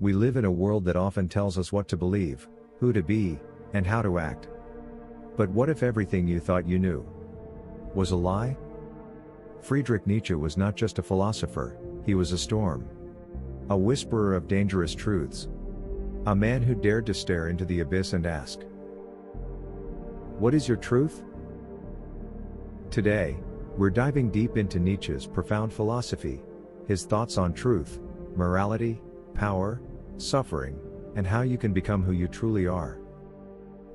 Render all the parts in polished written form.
We live in a world that often tells us what to believe, who to be, and how to act. But what if everything you thought you knew was a lie? Friedrich Nietzsche was not just a philosopher, he was a storm. A whisperer of dangerous truths. A man who dared to stare into the abyss and ask, "What is your truth?" Today, we're diving deep into Nietzsche's profound philosophy, his thoughts on truth, morality, power, suffering, and how you can become who you truly are.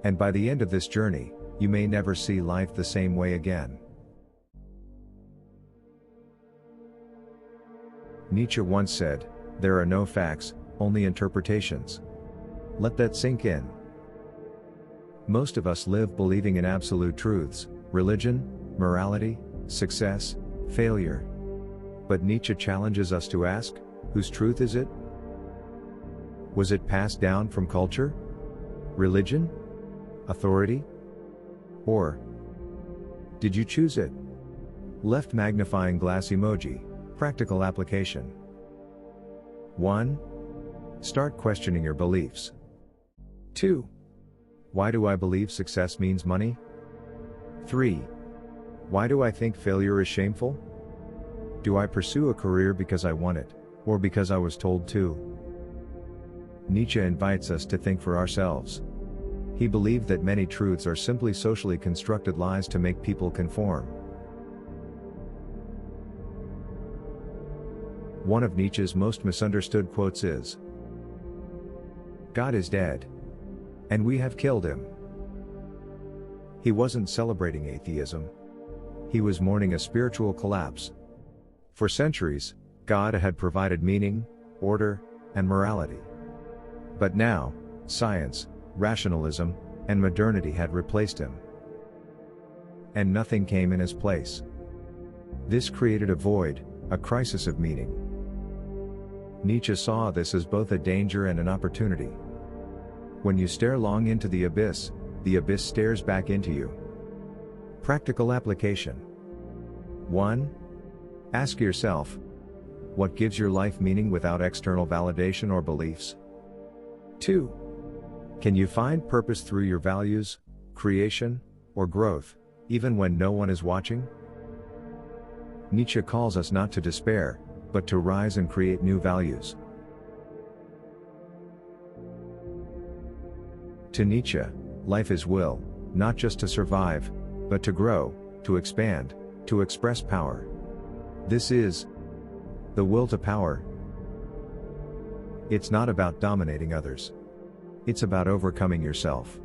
And by the end of this journey, you may never see life the same way again. Nietzsche once said, "There are no facts, only interpretations." Let that sink in. Most of us live believing in absolute truths, religion, morality, success, failure. But Nietzsche challenges us to ask, whose truth is it? Was it passed down from culture? Religion? Authority? Or did you choose it? Left magnifying glass emoji, practical application. 1. Start questioning your beliefs. 2. Why do I believe success means money? 3. Why do I think failure is shameful? Do I pursue a career because I want it, or because I was told to? Nietzsche invites us to think for ourselves. He believed that many truths are simply socially constructed lies to make people conform. One of Nietzsche's most misunderstood quotes is, "God is dead. And we have killed him." He wasn't celebrating atheism. He was mourning a spiritual collapse. For centuries, God had provided meaning, order, and morality. But now, science, rationalism, and modernity had replaced him. And nothing came in his place. This created a void, a crisis of meaning. Nietzsche saw this as both a danger and an opportunity. When you stare long into the abyss stares back into you. Practical application. 1. Ask yourself, what gives your life meaning without external validation or beliefs? 2. Can you find purpose through your values, creation, or growth, even when no one is watching? Nietzsche calls us not to despair, but to rise and create new values. To Nietzsche, life is will, not just to survive, but to grow, to expand, to express power. This is the will to power. It's not about dominating others. It's about overcoming yourself.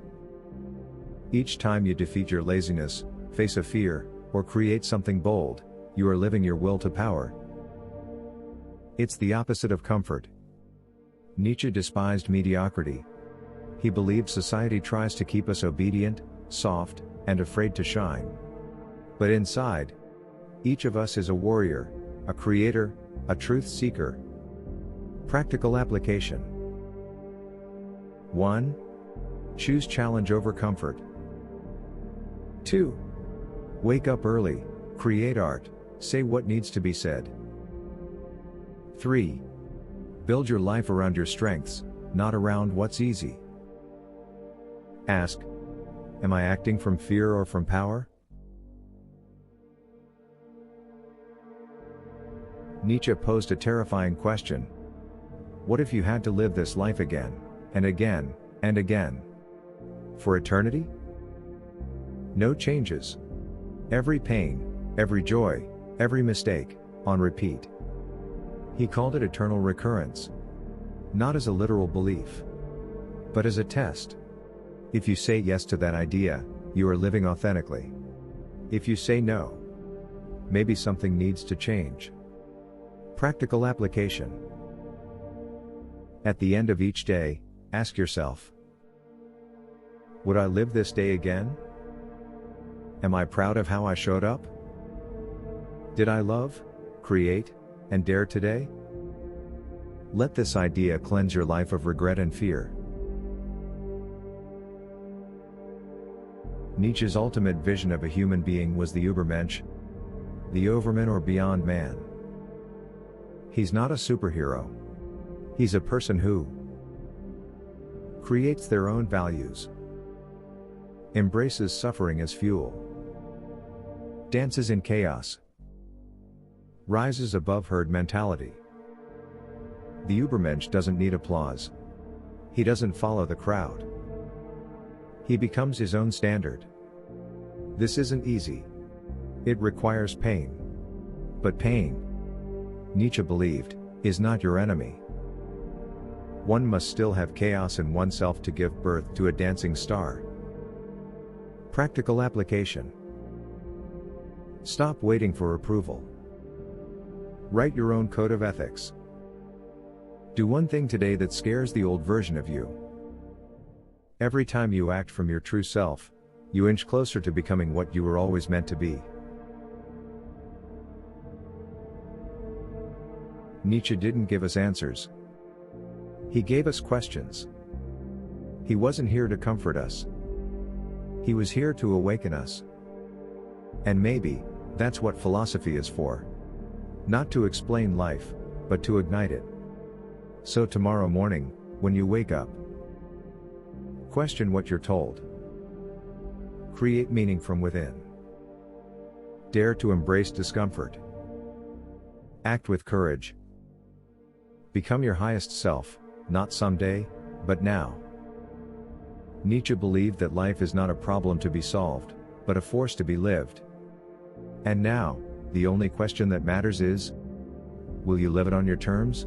Each time you defeat your laziness, face a fear, or create something bold, you are living your will to power. It's the opposite of comfort. Nietzsche despised mediocrity. He believed society tries to keep us obedient, soft, and afraid to shine. But inside, each of us is a warrior, a creator, a truth seeker. Practical application. 1. Choose challenge over comfort. 2. Wake up early, create art, say what needs to be said. 3. Build your life around your strengths, not around what's easy. Ask, am I acting from fear or from power? Nietzsche posed a terrifying question. What if you had to live this life again, and again, and again? For eternity? No changes. Every pain, every joy, every mistake, on repeat. He called it eternal recurrence. Not as a literal belief, but as a test. If you say yes to that idea, you are living authentically. If you say no, maybe something needs to change. Practical application. At the end of each day, ask yourself, would I live this day again? Am I proud of how I showed up? Did I love, create, and dare today? Let this idea cleanse your life of regret and fear. Nietzsche's ultimate vision of a human being was the Übermensch, the overman or beyond man. He's not a superhero. He's a person who creates their own values, embraces suffering as fuel, dances in chaos, rises above herd mentality. The Übermensch doesn't need applause. He doesn't follow the crowd. He becomes his own standard. This isn't easy. It requires pain. But pain, Nietzsche believed, is not your enemy. One must still have chaos in oneself to give birth to a dancing star. Practical application. Stop waiting for approval. Write your own code of ethics. Do one thing today that scares the old version of you. Every time you act from your true self, you inch closer to becoming what you were always meant to be. Nietzsche didn't give us answers. He gave us questions. He wasn't here to comfort us. He was here to awaken us. And maybe, that's what philosophy is for. Not to explain life, but to ignite it. So tomorrow morning, when you wake up, question what you're told. Create meaning from within. Dare to embrace discomfort. Act with courage. Become your highest self, not someday, but now. Nietzsche believed that life is not a problem to be solved, but a force to be lived. And now, the only question that matters is, will you live it on your terms?